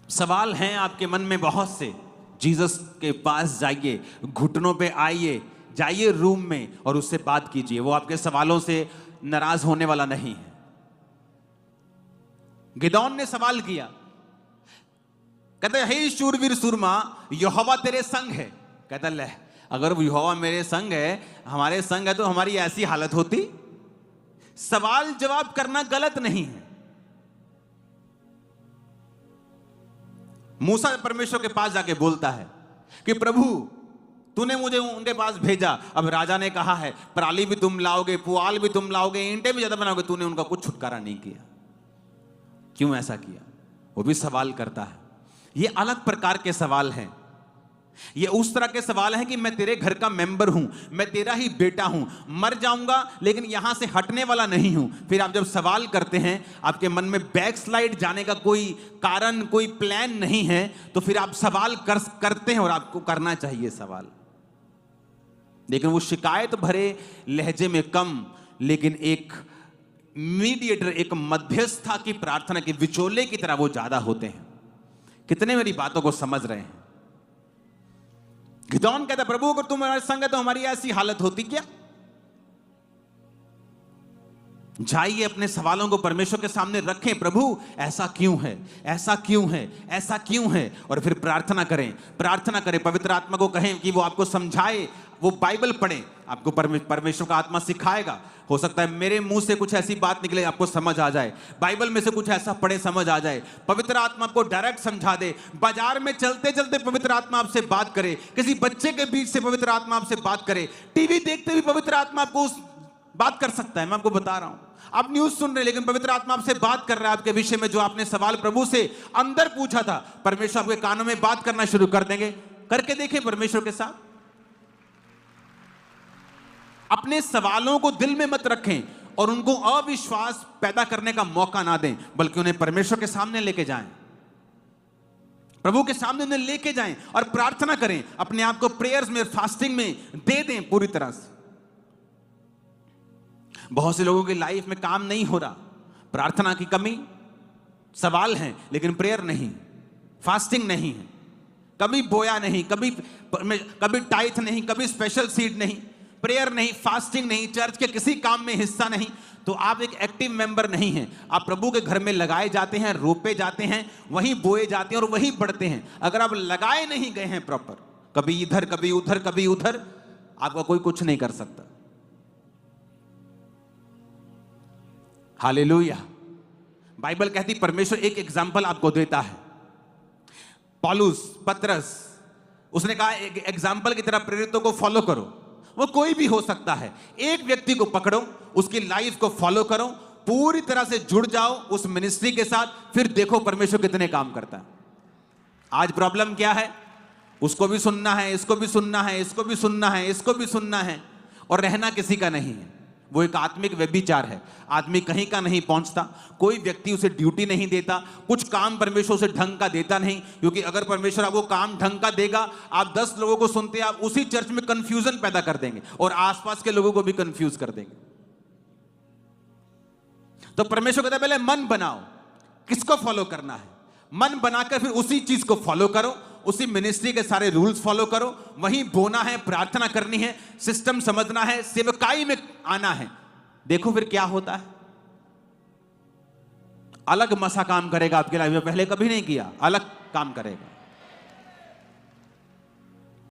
सवाल हैं आपके मन में बहुत से, जीसस के पास जाइए, घुटनों पे आइए, जाइए रूम में और उससे बात कीजिए। वो आपके सवालों से नाराज होने वाला नहीं है। गिदौन ने सवाल किया, कहते हे शूरवीर सूरमा, यहोवा तेरे संग है। कहता ले, अगर यहोवा मेरे संग है, हमारे संग है, तो हमारी ऐसी हालत होती। सवाल जवाब करना गलत नहीं है। मूसा परमेश्वर के पास जाके बोलता है कि प्रभु तूने मुझे उनके पास भेजा, अब राजा ने कहा है पराली भी तुम लाओगे, पुआल भी तुम लाओगे, ईंटें भी ज्यादा बनाओगे, तूने उनका कुछ छुटकारा नहीं किया। क्यों ऐसा किया? वो भी सवाल करता है। ये अलग प्रकार के सवाल हैं। ये उस तरह के सवाल हैं कि मैं तेरे घर का मेंबर हूं, मैं तेरा ही बेटा हूं, मर जाऊंगा लेकिन यहां से हटने वाला नहीं हूं। फिर आप जब सवाल करते हैं, आपके मन में बैकस्लाइड जाने का कोई कारण, कोई प्लान नहीं है, तो फिर आप सवाल करते हैं और आपको करना चाहिए सवाल। लेकिन वो शिकायत भरे लहजे में कम, लेकिन एक मीडिएटर, एक मध्यस्था की प्रार्थना के विचोले की तरह वो ज्यादा होते हैं। कितने मेरी बातों को समझ रहे हैं? गिदौन कहता प्रभु अगर तुम हमारे संग है तो हमारी ऐसी हालत होती क्या? जाइए अपने सवालों को परमेश्वर के सामने रखें, प्रभु ऐसा क्यों है, ऐसा क्यों है, ऐसा क्यों है, और फिर प्रार्थना करें। प्रार्थना करें, पवित्र आत्मा को कहें कि वो आपको समझाए। वो बाइबल पढ़ें, आपको परमेश्वर का आत्मा सिखाएगा। हो सकता है मेरे मुंह से कुछ ऐसी बात निकले आपको समझ आ जाए, बाइबल में से कुछ ऐसा पढ़े समझ आ जाए, पवित्र आत्मा आपको डायरेक्ट समझा दे। बाजार में चलते चलते पवित्र आत्मा आपसे बात करे, किसी बच्चे के बीच से पवित्र आत्मा आपसे बात करे, टीवी देखते हुए पवित्र आत्मा आपको बात कर सकता है। मैं आपको बता रहा हूं, आप न्यूज सुन रहे हैं लेकिन पवित्र आत्मा आपसे बात कर रहा है आपके विषय में, जो आपने सवाल प्रभु से अंदर पूछा था। परमेश्वर आपके कानों में बात करना शुरू कर देंगे। करके देखें परमेश्वर के साथ। अपने सवालों को दिल में मत रखें और उनको अविश्वास पैदा करने का मौका ना दें, बल्कि उन्हें परमेश्वर के सामने लेके जाएं, प्रभु के सामने उन्हें लेके जाएं और प्रार्थना करें। अपने आप को प्रेयर्स में, फास्टिंग में दे दें पूरी तरह से। बहुत से लोगों की लाइफ में काम नहीं हो रहा, प्रार्थना की कमी, सवाल हैं लेकिन प्रेयर नहीं, फास्टिंग नहीं है, कभी बोया नहीं, कभी टाइथ नहीं, कभी स्पेशल सीड नहीं, प्रेयर नहीं, फास्टिंग नहीं, चर्च के किसी काम में हिस्सा नहीं, तो आप एक एक्टिव मेंबर नहीं हैं। आप प्रभु के घर में लगाए जाते हैं, रोपे जाते हैं, वहीं बोए जाते हैं और वहीं बढ़ते हैं। अगर आप लगाए नहीं गए हैं प्रॉपर, कभी इधर कभी उधर कभी उधर, आपका कोई कुछ नहीं कर सकता। हालेलुया। बाइबल कहती, परमेश्वर एक एग्जाम्पल आपको देता है। पौलुस, पतरस, उसने कहा एक एग्जाम्पल की तरह प्रेरितों को फॉलो करो। वो कोई भी हो सकता है। एक व्यक्ति को पकड़ो, उसकी लाइफ को फॉलो करो, पूरी तरह से जुड़ जाओ उस मिनिस्ट्री के साथ, फिर देखो परमेश्वर कितने काम करता है। आज प्रॉब्लम क्या है? उसको भी सुनना है, इसको भी सुनना है, इसको भी सुनना है, इसको भी सुनना है, और रहना किसी का नहीं है। वो एक आत्मिक व्यभिचार है। आदमी कहीं का नहीं पहुंचता, कोई व्यक्ति उसे ड्यूटी नहीं देता, कुछ काम परमेश्वर उसे ढंग का देता नहीं, क्योंकि अगर परमेश्वर आपको काम ढंग का देगा, आप 10 लोगों को सुनते हैं, आप उसी चर्च में कंफ्यूजन पैदा कर देंगे और आसपास के लोगों को भी कंफ्यूज कर देंगे। तो परमेश्वर कहता है पहले मन बनाओ, किसको फॉलो करना है, मन बनाकर फिर उसी चीज को फॉलो करो, उसी मिनिस्ट्री के सारे रूल्स फॉलो करो, वहीं बोना है, प्रार्थना करनी है, सिस्टम समझना है, सेवकाई में आना है। देखो फिर क्या होता है। अलग मसा काम करेगा आपके लाइफ में, पहले कभी नहीं किया, अलग काम करेगा।